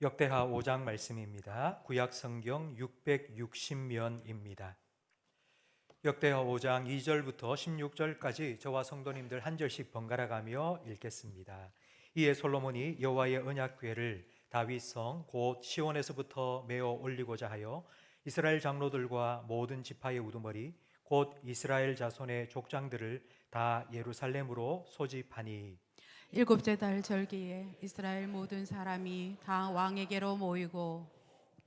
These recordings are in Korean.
역대하 5장 말씀입니다. 구약 성경 660면입니다. 역대하 5장 2절부터 16절까지 저와 성도님들 한 절씩 번갈아 가며 읽겠습니다. 이에 솔로몬이 여호와의 언약궤를 다윗성 곧 시온에서부터 메어 올리고자 하여 이스라엘 장로들과 모든 지파의 우두머리 곧 이스라엘 자손의 족장들을 다 예루살렘으로 소집하니 일곱째 달 절기에 이스라엘 모든 사람이 다 왕에게로 모이고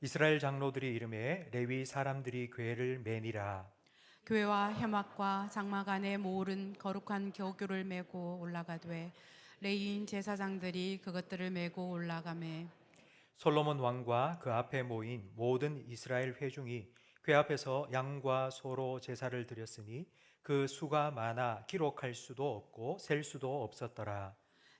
이스라엘 장로들이 이름에 레위 사람들이 궤를 매니라. 교회와 회막과 장막 안에 모으른 거룩한 교교를 메고 올라가되 레위인 제사장들이 그것들을 메고 올라가매 솔로몬 왕과 그 앞에 모인 모든 이스라엘 회중이 궤 앞에서 양과 소로 제사를 드렸으니 그 수가 많아 기록할 수도 없고 셀 수도 없었더라.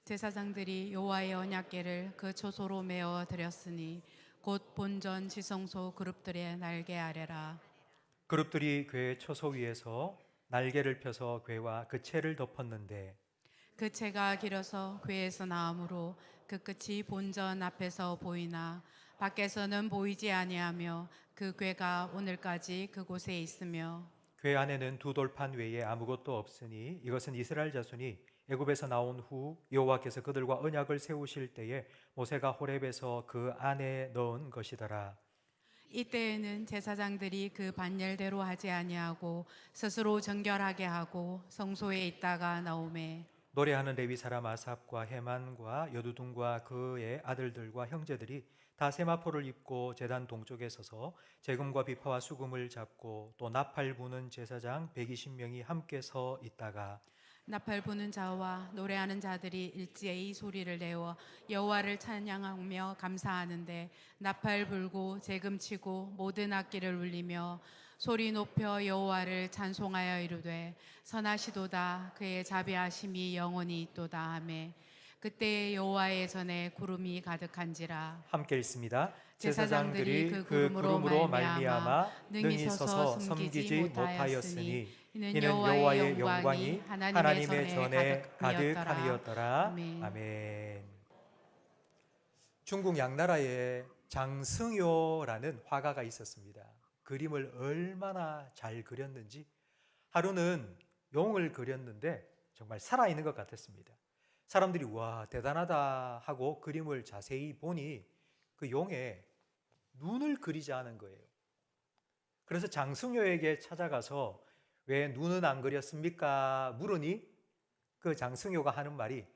제사장들이 여호와의 언약궤를 그 초소로 메어 드렸으니 곧 본전 지성소 그룹들의 날개 아래라. 그룹들이 궤 처소 위에서 날개를 펴서 궤와 그 채를 덮었는데 그 채가 길어서 궤에서 나오므로 그 끝이 본전 앞에서 보이나 밖에서는 보이지 아니하며 그 궤가 오늘까지 그곳에 있으며 궤 안에는 두 돌판 외에 아무것도 없으니 이것은 이스라엘 자손이 애굽에서 나온 후 여호와께서 그들과 언약을 세우실 때에 모세가 호렙에서 그 안에 넣은 것이더라. 이때에는 제사장들이 그 반열대로 하지 아니하고 스스로 정결하게 하고 성소에 있다가 나오매 노래하는 레위 사람 아삽과 헤만과 여두둔과 그의 아들들과 형제들이 다 세마포를 입고 제단 동쪽에 서서 재금과 비파와 수금을 잡고 또 나팔 부는 제사장 120명이 함께 서 있다가 나팔 부는 자와 노래하는 자들이 일제히 소리를 내어 여호와를 찬양하며 감사하는데 나팔 불고 재금 치고 모든 악기를 울리며 소리 높여 여호와를 찬송하여 이르되 선하시도다 그의 자비하심이 영원히 있도다 하매 그때 여호와의 전에 구름이 가득한지라. 함께 읽습니다. 제사장들이 제사장들이 그 구름으로 말미암아 능히 서서 섬기지 못하였으니 이는 여호와의 여호와의 영광이 하나님의 전에 가득함이었더라. 가득함이었더라. 아멘. 아멘. 중국 양나라에 장승요라는 화가가 있었습니다. 그림을 얼마나 잘 그렸는지 하루는 용을 그렸는데 정말 살아있는 것 같았습니다. 사람들이 와 대단하다 하고 그림을 자세히 보니 그 용에 눈을 그리지 않은 거예요. 그래서 장승효에게 찾아가서 왜 눈은 안 그렸습니까? 물으니 그 장승효가 하는 말이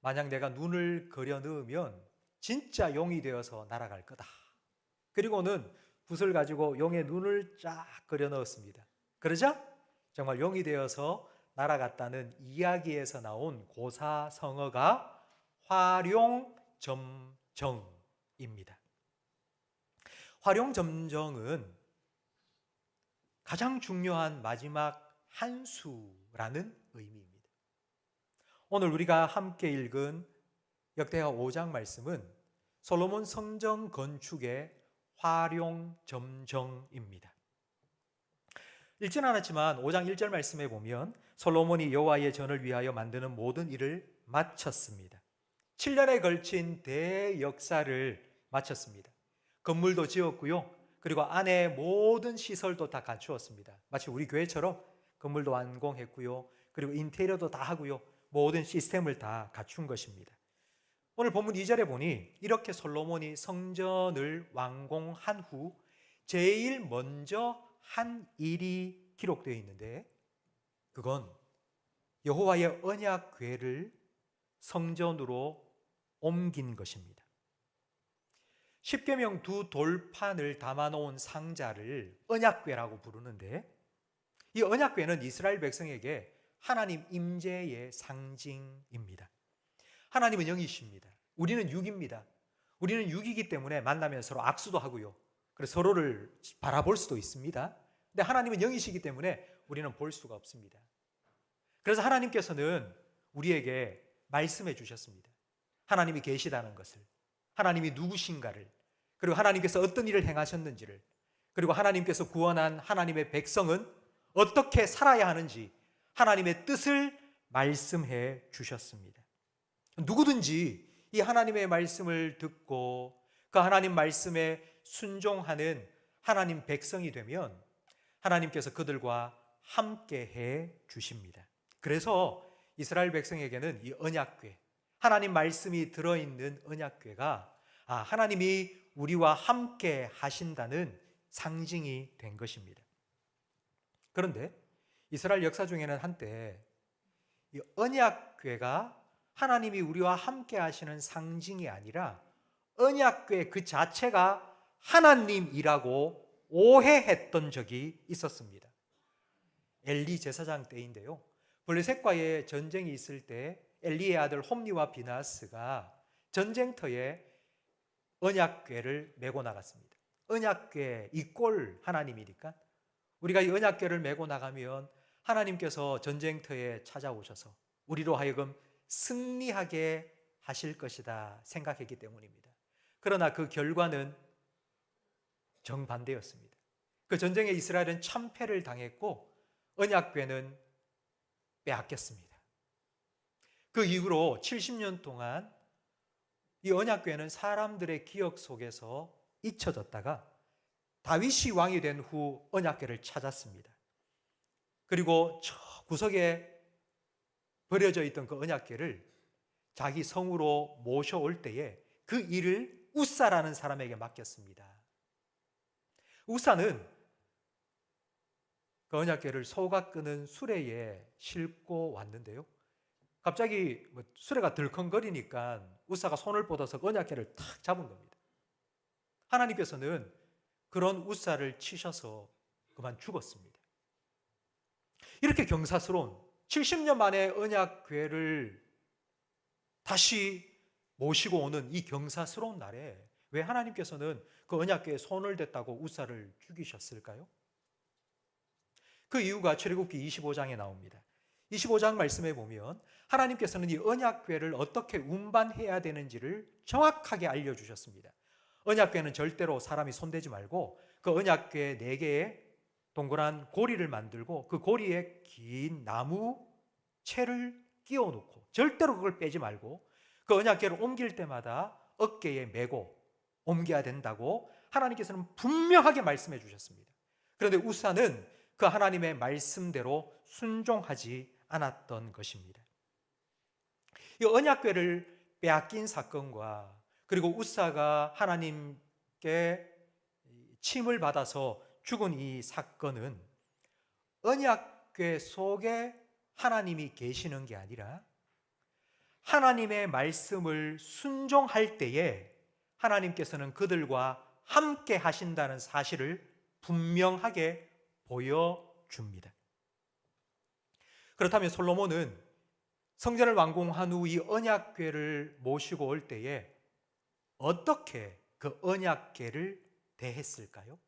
만약 내가 눈을 그려 넣으면 진짜 용이 되어서 날아갈 거다. 그리고는 붓을 가지고 용의 눈을 쫙 그려 넣었습니다. 그러자 정말 용이 되어서 날아갔다는 이야기에서 나온 고사성어가 화룡점정입니다. 화룡점정은 가장 중요한 마지막 한 수라는 의미입니다. 오늘 우리가 함께 읽은 역대하 5장 말씀은 솔로몬 성전 건축의 화룡점정입니다. 읽지는 않았지만 5장 1절 말씀에 보면 솔로몬이 여호와의 전을 위하여 만드는 모든 일을 마쳤습니다. 7년에 걸친 대역사를 마쳤습니다. 건물도 지었고요. 그리고 안에 모든 시설도 다 갖추었습니다. 마치 우리 교회처럼 건물도 완공했고요. 그리고 인테리어도 다 하고요. 모든 시스템을 다 갖춘 것입니다. 오늘 본문 2절에 보니 이렇게 솔로몬이 성전을 완공한 후 제일 먼저 한 일이 기록되어 있는데 그건 여호와의 언약궤를 성전으로 옮긴 것입니다. 십계명 두 돌판을 담아놓은 상자를 언약궤라고 부르는데 이 언약궤는 이스라엘 백성에게 하나님 임재의 상징입니다. 하나님은 영이십니다. 우리는 육입니다. 우리는 육이기 때문에 만나면 서로 악수도 하고요. 그래서 서로를 바라볼 수도 있습니다. 근데 하나님은 영이시기 때문에 우리는 볼 수가 없습니다. 그래서 하나님께서는 우리에게 말씀해 주셨습니다. 하나님이 계시다는 것을, 하나님이 누구신가를, 그리고 하나님께서 어떤 일을 행하셨는지를, 그리고 하나님께서 구원한 하나님의 백성은 어떻게 살아야 하는지 하나님의 뜻을 말씀해 주셨습니다. 누구든지 이 하나님의 말씀을 듣고 그 하나님 말씀에 순종하는 하나님 백성이 되면 하나님께서 그들과 함께 해 주십니다. 그래서 이스라엘 백성에게는 이 언약궤, 하나님 말씀이 들어있는 언약궤가 하나님이 우리와 함께 하신다는 상징이 된 것입니다. 그런데 이스라엘 역사 중에는 한때 이 언약궤가 하나님이 우리와 함께 하시는 상징이 아니라 언약궤 그 자체가 하나님이라고 오해했던 적이 있었습니다. 엘리 제사장 때인데요. 블레셋과의 전쟁이 있을 때 엘리의 아들 홈니와 비나스가 전쟁터에 언약궤를 메고 나갔습니다. 언약궤 이꼴 하나님이니까 우리가 이 언약궤를 메고 나가면 하나님께서 전쟁터에 찾아오셔서 우리로 하여금 승리하게 하실 것이다 생각했기 때문입니다. 그러나 그 결과는 정반대였습니다. 그 전쟁에 이스라엘은 참패를 당했고 언약궤는 빼앗겼습니다. 그 이후로 70년 동안 이 언약궤는 사람들의 기억 속에서 잊혀졌다가 다윗이 왕이 된 후 언약궤를 찾았습니다. 그리고 저 구석에 버려져 있던 그 언약궤를 자기 성으로 모셔올 때에 그 일을 우사라는 사람에게 맡겼습니다. 우사는 그 언약궤를 소가 끄는 수레에 싣고 왔는데요. 갑자기 수레가 덜컹거리니까 우사가 손을 뻗어서 그 언약궤를 탁 잡은 겁니다. 하나님께서는 그런 우사를 치셔서 그만 죽었습니다. 이렇게 경사스러운 70년 만에 언약궤를 다시 모시고 오는 이 경사스러운 날에 왜 하나님께서는 그 언약궤에 손을 댔다고 우사를 죽이셨을까요? 그 이유가 출애굽기 25장에 나옵니다. 25장 말씀에 보면 하나님께서는 이 언약궤를 어떻게 운반해야 되는지를 정확하게 알려주셨습니다. 언약궤는 절대로 사람이 손대지 말고 그 언약궤 4개의 동그란 고리를 만들고 그 고리에 긴 나무 채를 끼워 놓고 절대로 그걸 빼지 말고 그 언약궤를 옮길 때마다 어깨에 메고 옮겨야 된다고 하나님께서는 분명하게 말씀해 주셨습니다. 그런데 우사는 그 하나님의 말씀대로 순종하지 않았던 것입니다. 이 언약궤를 빼앗긴 사건과 그리고 우사가 하나님께 침을 받아서 죽은 이 사건은 언약궤 속에 하나님이 계시는 게 아니라 하나님의 말씀을 순종할 때에 하나님께서는 그들과 함께 하신다는 사실을 분명하게 보여줍니다. 그렇다면 솔로몬은 성전을 완공한 후 이 언약궤를 모시고 올 때에 어떻게 그 언약궤를 대했을까요?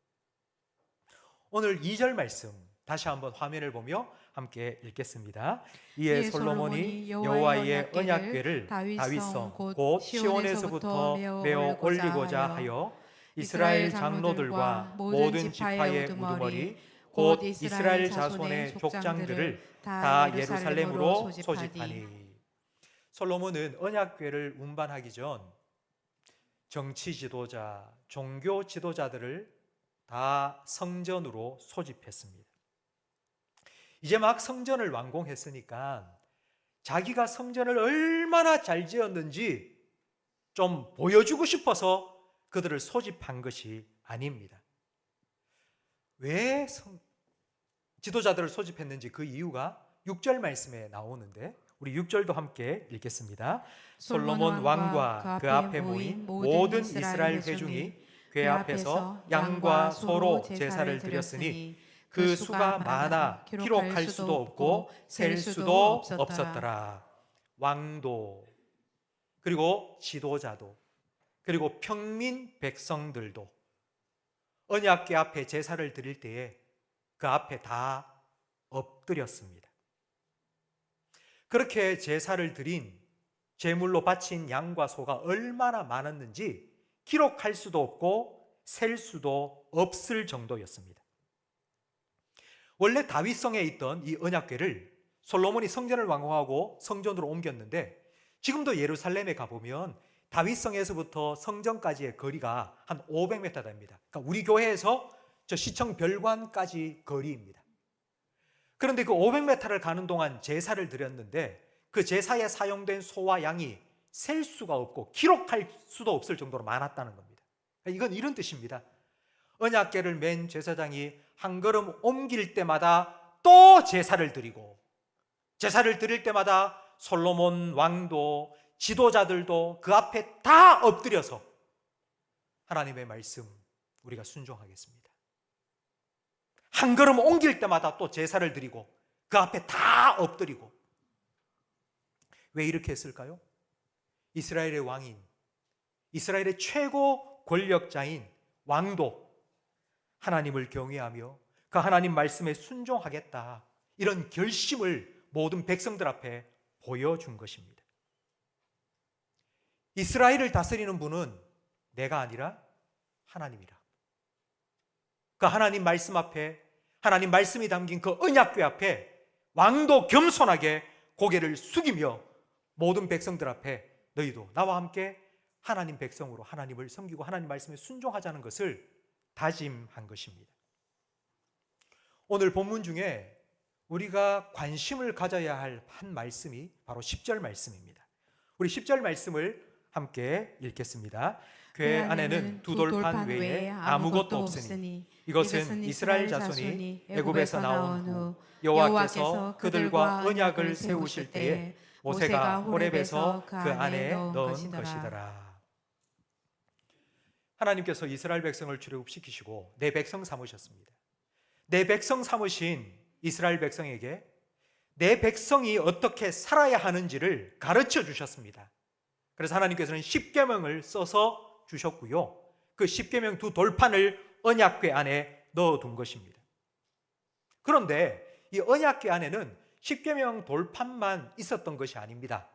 오늘 2절 말씀 다시 한번 화면을 보며 함께 읽겠습니다. 이에 솔로몬이 여호와의 언약궤를 다윗성 곧 시온에서부터 메어 올리고자 하여 이스라엘 장로들과 모든 지파의 우두머리 곧 이스라엘 자손의 족장들을 다 예루살렘으로 소집하니. 솔로몬은 언약궤를 운반하기 전 정치 지도자, 종교 지도자들을 다 성전으로 소집했습니다. 이제 막 성전을 완공했으니까 자기가 성전을 얼마나 잘 지었는지 좀 보여주고 싶어서 그들을 소집한 것이 아닙니다. 왜 지도자들을 소집했는지 그 이유가 6절 말씀에 나오는데 우리 6절도 함께 읽겠습니다. 솔로몬 왕과 그 앞에 모인 모든 이스라엘 회중이 궤 앞에서 양과 소로 제사를 드렸으니 그 수가 많아 기록할 수도 없고 셀 수도 없었더라. 왕도 그리고 지도자도 그리고 평민 백성들도 언약궤 앞에 제사를 드릴 때에 그 앞에 다 엎드렸습니다. 그렇게 제사를 드린 제물로 바친 양과 소가 얼마나 많았는지 기록할 수도 없고 셀 수도 없을 정도였습니다. 원래 다윗성에 있던 이 언약궤를 솔로몬이 성전을 완공하고 성전으로 옮겼는데 지금도 예루살렘에 가보면 다윗성에서부터 성전까지의 거리가 한 500m 됩니다. 그러니까 우리 교회에서 저 시청 별관까지 거리입니다. 그런데 그 500m를 가는 동안 제사를 드렸는데 그 제사에 사용된 소와 양이 셀 수가 없고 기록할 수도 없을 정도로 많았다는 겁니다. 이건 이런 뜻입니다. 언약궤를 맨 제사장이 한 걸음 옮길 때마다 또 제사를 드리고, 제사를 드릴 때마다 솔로몬 왕도 지도자들도 그 앞에 다 엎드려서 하나님의 말씀 우리가 순종하겠습니다. 한 걸음 옮길 때마다 또 제사를 드리고 그 앞에 다 엎드리고. 왜 이렇게 했을까요? 이스라엘의 왕인, 이스라엘의 최고 권력자인 왕도 하나님을 경외하며 그 하나님 말씀에 순종하겠다, 이런 결심을 모든 백성들 앞에 보여준 것입니다. 이스라엘을 다스리는 분은 내가 아니라 하나님이라. 그 하나님 말씀 앞에, 하나님 말씀이 담긴 그 언약궤 앞에 왕도 겸손하게 고개를 숙이며 모든 백성들 앞에 너희도 나와 함께 하나님 백성으로 하나님을 섬기고 하나님 말씀에 순종하자는 것을 다짐한 것입니다. 오늘 본문 중에 우리가 관심을 가져야 할 한 말씀이 바로 10절 말씀입니다. 우리 10절 말씀을 함께 읽겠습니다. 궤 안에는 두 돌판 외에 아무것도 없으니 이것은 이스라엘 자손이 애굽에서 나온 후 여호와께서 그들과 언약을 세우실 때에 모세가 호렙에서 그 안에 넣은 것이더라. 하나님께서 이스라엘 백성을 출애굽시키시고 내 백성 삼으셨습니다. 내 백성 삼으신 이스라엘 백성에게 내 백성이 어떻게 살아야 하는지를 가르쳐 주셨습니다. 그래서 하나님께서는 십계명을 써서 주셨고요, 그 십계명 두 돌판을 언약궤 안에 넣어둔 것입니다. 그런데 이 언약궤 안에는 십계명 돌판만 있었던 것이 아닙니다.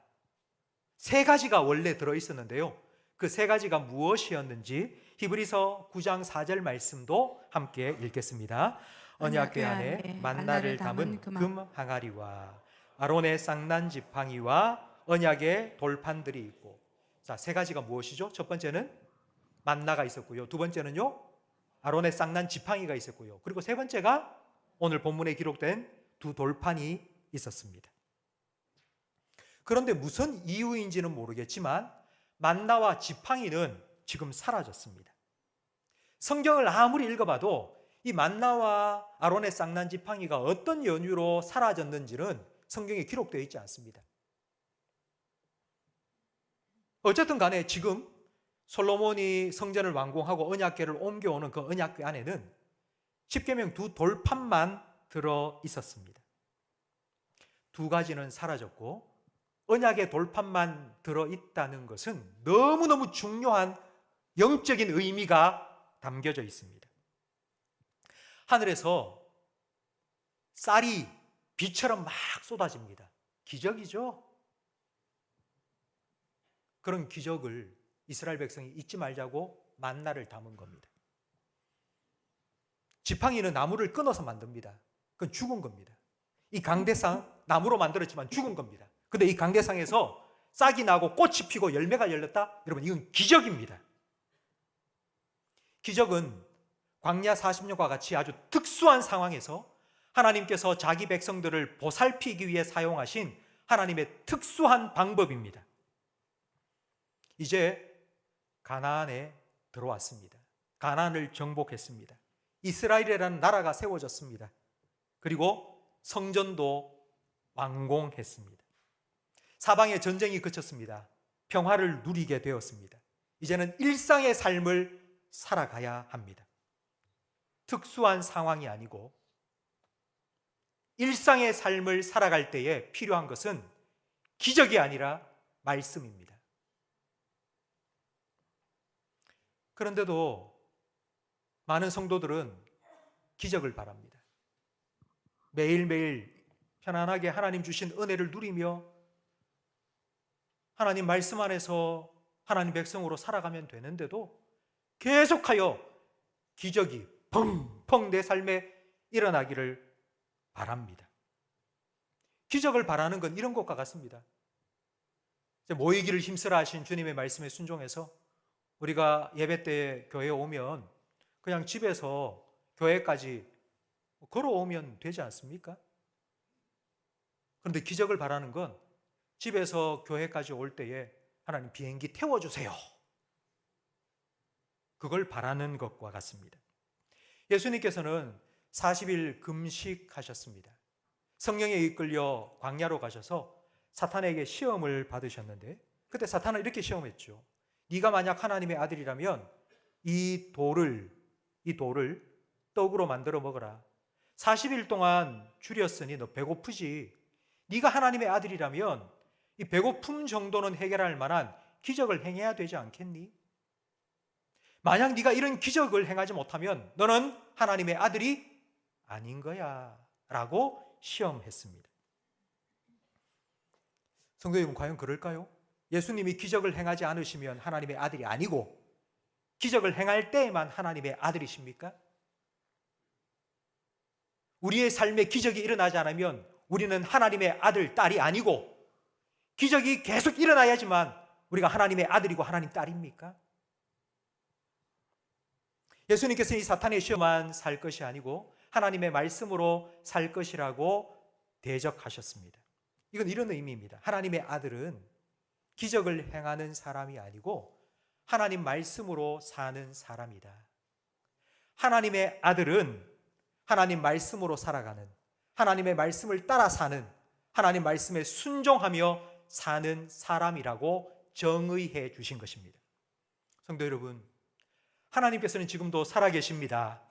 세 가지가 원래 들어있었는데요, 그 세 가지가 무엇이었는지 히브리서 9장 4절 말씀도 함께 읽겠습니다. 언약궤 안에 만나를 담은 금 항아리와 아론의 쌍난 지팡이와 언약의 돌판들이 있고. 자, 세 가지가 무엇이죠? 첫 번째는 만나가 있었고요, 두 번째는요 아론의 쌍난 지팡이가 있었고요, 그리고 세 번째가 오늘 본문에 기록된 두 돌판이 있었습니다. 그런데 무슨 이유인지는 모르겠지만 만나와 지팡이는 지금 사라졌습니다. 성경을 아무리 읽어봐도 이 만나와 아론의 쌍난 지팡이가 어떤 연유로 사라졌는지는 성경에 기록되어 있지 않습니다. 어쨌든 간에 지금 솔로몬이 성전을 완공하고 언약궤를 옮겨오는 그 언약궤 안에는 십계명 두 돌판만 들어 있었습니다. 두 가지는 사라졌고 언약의 돌판만 들어 있다는 것은 너무너무 중요한 영적인 의미가 담겨져 있습니다. 하늘에서 쌀이 비처럼 막 쏟아집니다. 기적이죠? 그런 기적을 이스라엘 백성이 잊지 말자고 만나를 담은 겁니다. 지팡이는 나무를 끊어서 만듭니다. 그건 죽은 겁니다. 이 강대상 나무로 만들었지만 죽은 겁니다. 근데 이 강대상에서 싹이 나고 꽃이 피고 열매가 열렸다? 여러분, 이건 기적입니다. 기적은 광야 40년과 같이 아주 특수한 상황에서 하나님께서 자기 백성들을 보살피기 위해 사용하신 하나님의 특수한 방법입니다. 이제 가나안에 들어왔습니다. 가나안을 정복했습니다. 이스라엘이라는 나라가 세워졌습니다. 그리고 성전도 완공했습니다. 사방의 전쟁이 그쳤습니다. 평화를 누리게 되었습니다. 이제는 일상의 삶을 살아가야 합니다. 특수한 상황이 아니고 일상의 삶을 살아갈 때에 필요한 것은 기적이 아니라 말씀입니다. 그런데도 많은 성도들은 기적을 바랍니다. 매일매일 편안하게 하나님 주신 은혜를 누리며 하나님 말씀 안에서 하나님 백성으로 살아가면 되는데도 계속하여 기적이 펑펑 내 삶에 일어나기를 바랍니다. 기적을 바라는 건 이런 것과 같습니다. 이제 모이기를 힘쓰라 하신 주님의 말씀에 순종해서 우리가 예배 때 교회에 오면 그냥 집에서 교회까지 걸어오면 되지 않습니까? 그런데 기적을 바라는 건 집에서 교회까지 올 때에 하나님 비행기 태워주세요, 그걸 바라는 것과 같습니다. 예수님께서는 40일 금식하셨습니다. 성령에 이끌려 광야로 가셔서 사탄에게 시험을 받으셨는데, 그때 사탄은 이렇게 시험했죠. 네가 만약 하나님의 아들이라면 이 돌을 떡으로 만들어 먹어라. 40일 동안 줄였으니 너 배고프지? 네가 하나님의 아들이라면 이 배고픔 정도는 해결할 만한 기적을 행해야 되지 않겠니? 만약 네가 이런 기적을 행하지 못하면 너는 하나님의 아들이 아닌 거야 라고 시험했습니다. 성도 여러분, 과연 그럴까요? 예수님이 기적을 행하지 않으시면 하나님의 아들이 아니고 기적을 행할 때에만 하나님의 아들이십니까? 우리의 삶에 기적이 일어나지 않으면 우리는 하나님의 아들, 딸이 아니고 기적이 계속 일어나야지만 우리가 하나님의 아들이고 하나님 딸입니까? 예수님께서 이 사탄의 시험만 살 것이 아니고 하나님의 말씀으로 살 것이라고 대적하셨습니다. 이건 이런 의미입니다. 하나님의 아들은 기적을 행하는 사람이 아니고 하나님 말씀으로 사는 사람이다. 하나님의 아들은 하나님 말씀으로 살아가는, 하나님의 말씀을 따라 사는, 하나님 말씀에 순종하며 사는 사람이라고 정의해 주신 것입니다. 성도 여러분, 하나님께서는 지금도 살아계십니다.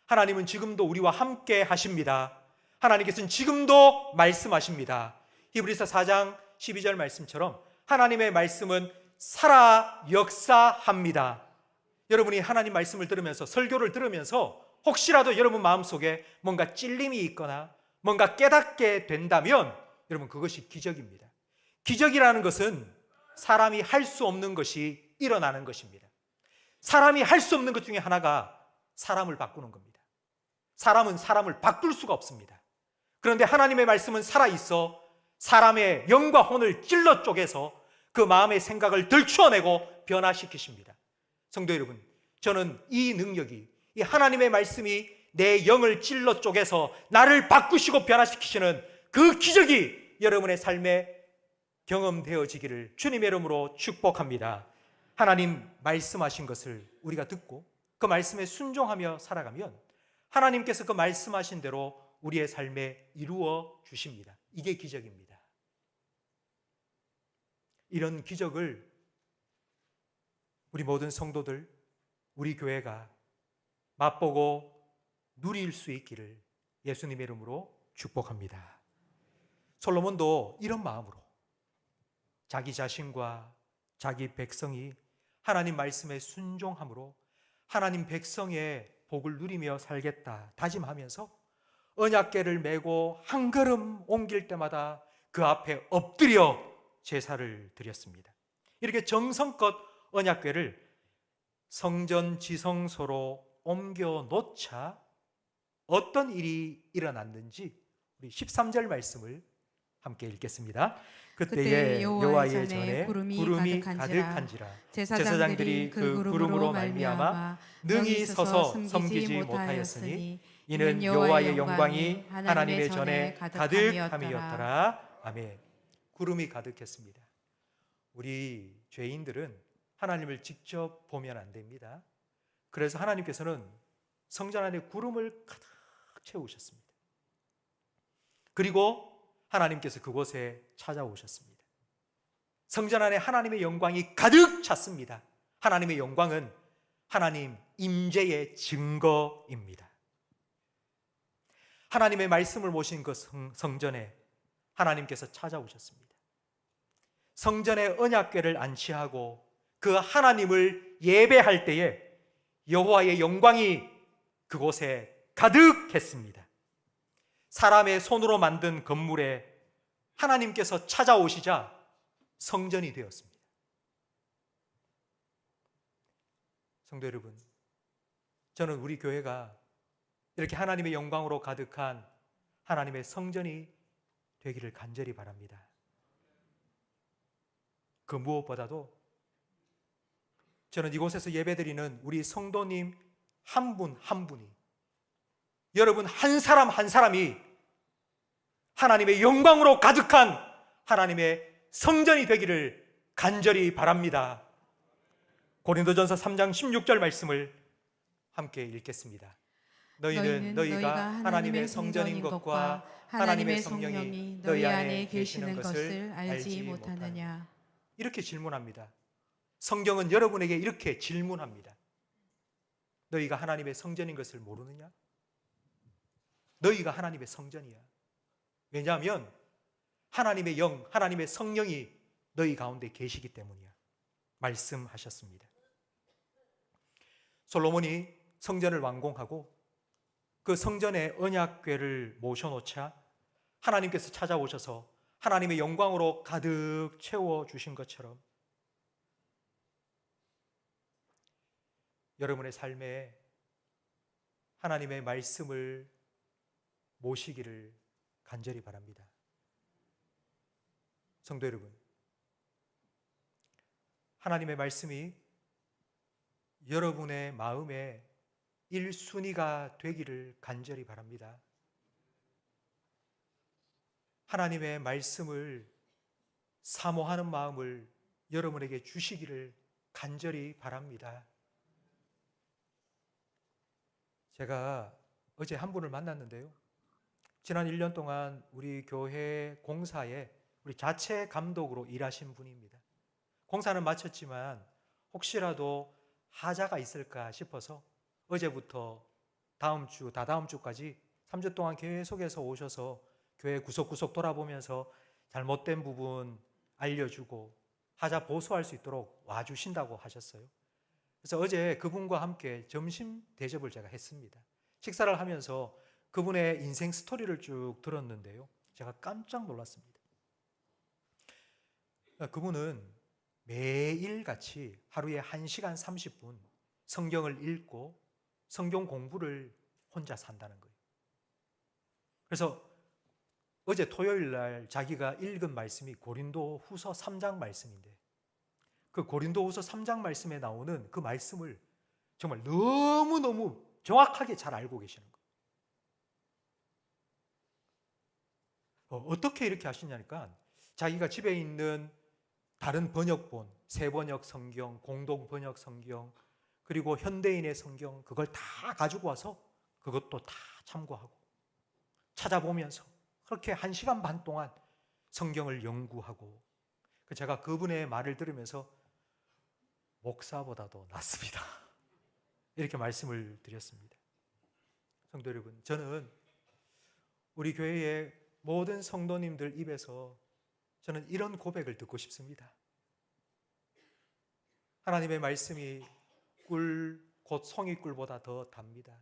하나님은 지금도 우리와 함께 하십니다. 하나님께서는 지금도 말씀하십니다. 히브리서 4장 12절 말씀처럼 하나님의 말씀은 살아 역사합니다. 여러분이 하나님 말씀을 들으면서, 설교를 들으면서 혹시라도 여러분 마음속에 뭔가 찔림이 있거나 뭔가 깨닫게 된다면 여러분, 그것이 기적입니다. 기적이라는 것은 사람이 할 수 없는 것이 일어나는 것입니다. 사람이 할 수 없는 것 중에 하나가 사람을 바꾸는 겁니다. 사람은 사람을 바꿀 수가 없습니다. 그런데 하나님의 말씀은 살아있어 사람의 영과 혼을 찔러 쪼개서 그 마음의 생각을 들추어내고 변화시키십니다. 성도 여러분, 저는 이 능력이, 이 하나님의 말씀이 내 영을 찔러 쪼개서 나를 바꾸시고 변화시키시는 그 기적이 여러분의 삶에 경험되어지기를 주님의 이름으로 축복합니다. 하나님 말씀하신 것을 우리가 듣고 그 말씀에 순종하며 살아가면 하나님께서 그 말씀하신 대로 우리의 삶에 이루어 주십니다. 이게 기적입니다. 이런 기적을 우리 모든 성도들, 우리 교회가 맛보고 누릴 수 있기를 예수님의 이름으로 축복합니다. 솔로몬도 이런 마음으로 자기 자신과 자기 백성이 하나님 말씀에 순종함으로 하나님 백성의 복을 누리며 살겠다 다짐하면서 언약궤를 메고 한 걸음 옮길 때마다 그 앞에 엎드려 제사를 드렸습니다. 이렇게 정성껏 언약궤를 성전 지성소로 옮겨 놓자 어떤 일이 일어났는지 우리 13절 말씀을 함께 읽겠습니다. 그때에 여호와의 전에 구름이 가득한지라 제사장들이 그 구름으로 말미암아 능히 서서 섬기지 못하였으니 이는 여호와의 영광이 하나님의 전에 가득함이었더라. 아멘. 구름이 가득했습니다. 우리 죄인들은 하나님을 직접 보면 안 됩니다. 그래서 하나님께서는 성전 안에 구름을 가득 채우셨습니다. 그리고 하나님께서 그곳에 찾아오셨습니다. 성전 안에 하나님의 영광이 가득 찼습니다. 하나님의 영광은 하나님 임재의 증거입니다. 하나님의 말씀을 모신 그 성전에 하나님께서 찾아오셨습니다. 성전에 언약궤를 안치하고 그 하나님을 예배할 때에 여호와의 영광이 그곳에 가득했습니다. 사람의 손으로 만든 건물에 하나님께서 찾아오시자 성전이 되었습니다. 성도 여러분, 저는 우리 교회가 이렇게 하나님의 영광으로 가득한 하나님의 성전이 되기를 간절히 바랍니다. 그 무엇보다도 저는 이곳에서 예배드리는 우리 성도님 한 분 한 분이, 여러분 한 사람 한 사람이 하나님의 영광으로 가득한 하나님의 성전이 되기를 간절히 바랍니다. 고린도전서 3장 16절 말씀을 함께 읽겠습니다. 너희는 너희가 하나님의 성전인 것과 하나님의 성령이 너희 안에 계시는 것을 알지 못하느냐. 이렇게 질문합니다. 성경은 여러분에게 이렇게 질문합니다. 너희가 하나님의 성전인 것을 모르느냐? 너희가 하나님의 성전이야. 왜냐하면 하나님의 영, 하나님의 성령이 너희 가운데 계시기 때문이야. 말씀하셨습니다. 솔로몬이 성전을 완공하고 그 성전에 언약궤를 모셔놓자 하나님께서 찾아오셔서 하나님의 영광으로 가득 채워주신 것처럼 여러분의 삶에 하나님의 말씀을 모시기를 간절히 바랍니다. 성도 여러분, 하나님의 말씀이 여러분의 마음에 1순위가 되기를 간절히 바랍니다. 하나님의 말씀을 사모하는 마음을 여러분에게 주시기를 간절히 바랍니다. 제가 어제 한 분을 만났는데요. 지난 1년 동안 우리 교회 공사에 우리 자체 감독으로 일하신 분입니다. 공사는 마쳤지만 혹시라도 하자가 있을까 싶어서 어제부터 다음 주, 다다음 주까지 3주 동안 계속해서 오셔서 교회 구석구석 돌아보면서 잘못된 부분 알려주고 하자 보수할 수 있도록 와주신다고 하셨어요. 그래서 어제 그분과 함께 점심 대접을 제가 했습니다. 식사를 하면서 그분의 인생 스토리를 쭉 들었는데요. 제가 깜짝 놀랐습니다. 그분은 매일같이 하루에 1시간 30분 성경을 읽고 성경 공부를 혼자 산다는 거예요. 그래서 어제 토요일 날 자기가 읽은 말씀이 고린도 후서 3장 말씀인데 그 고린도 후서 3장 말씀에 나오는 그 말씀을 정말 너무너무 정확하게 잘 알고 계시는 거예요. 어떻게 이렇게 하시냐니까 자기가 집에 있는 다른 번역본, 새번역 성경, 공동 번역 성경, 그리고 현대인의 성경 그걸 다 가지고 와서 그것도 다 참고하고 찾아보면서 그렇게 1시간 반 동안 성경을 연구하고 제가 그분의 말을 들으면서 목사보다도 낫습니다. 이렇게 말씀을 드렸습니다. 성도 여러분, 저는 우리 교회의 모든 성도님들 입에서 저는 이런 고백을 듣고 싶습니다. 하나님의 말씀이 꿀, 곧 송이꿀보다 더 답니다.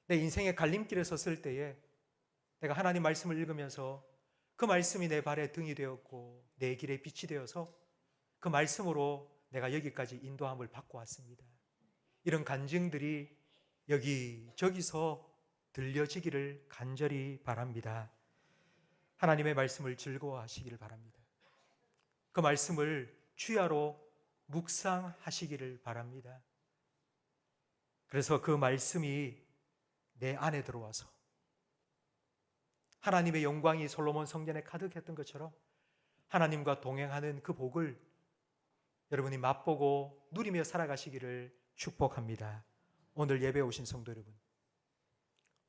내 인생의 갈림길에 섰을 때에 내가 하나님 말씀을 읽으면서 그 말씀이 내 발에 등이 되었고 내 길에 빛이 되어서 그 말씀으로 내가 여기까지 인도함을 받고 왔습니다. 이런 간증들이 여기저기서 들려지기를 간절히 바랍니다. 하나님의 말씀을 즐거워하시기를 바랍니다. 그 말씀을 주야로 묵상하시기를 바랍니다. 그래서 그 말씀이 내 안에 들어와서 하나님의 영광이 솔로몬 성전에 가득했던 것처럼 하나님과 동행하는 그 복을 여러분이 맛보고 누리며 살아가시기를 축복합니다. 오늘 예배에 오신 성도 여러분,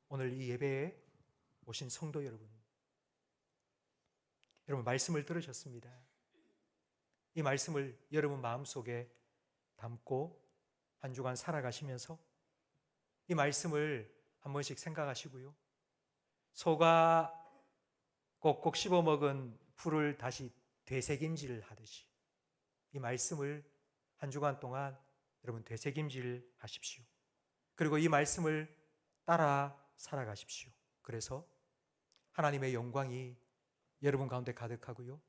오늘 이 예배에 오신 성도 여러분, 여러분 말씀을 들으셨습니다. 이 말씀을 여러분 마음속에 담고 한 주간 살아가시면서 이 말씀을 한 번씩 생각하시고요. 소가 꼭꼭 씹어 먹은 풀을 다시 되새김질 하듯이 이 말씀을 한 주간 동안 여러분 되새김질 하십시오. 그리고 이 말씀을 따라 살아가십시오. 그래서 하나님의 영광이 여러분 가운데 가득하고요.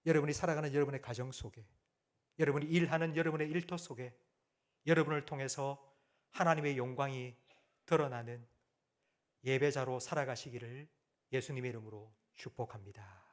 여러분이 살아가는 여러분의 가정 속에, 여러분이 일하는 여러분의 일터 속에 여러분을 통해서 하나님의 영광이 드러나는 예배자로 살아가시기를 예수님의 이름으로 축복합니다.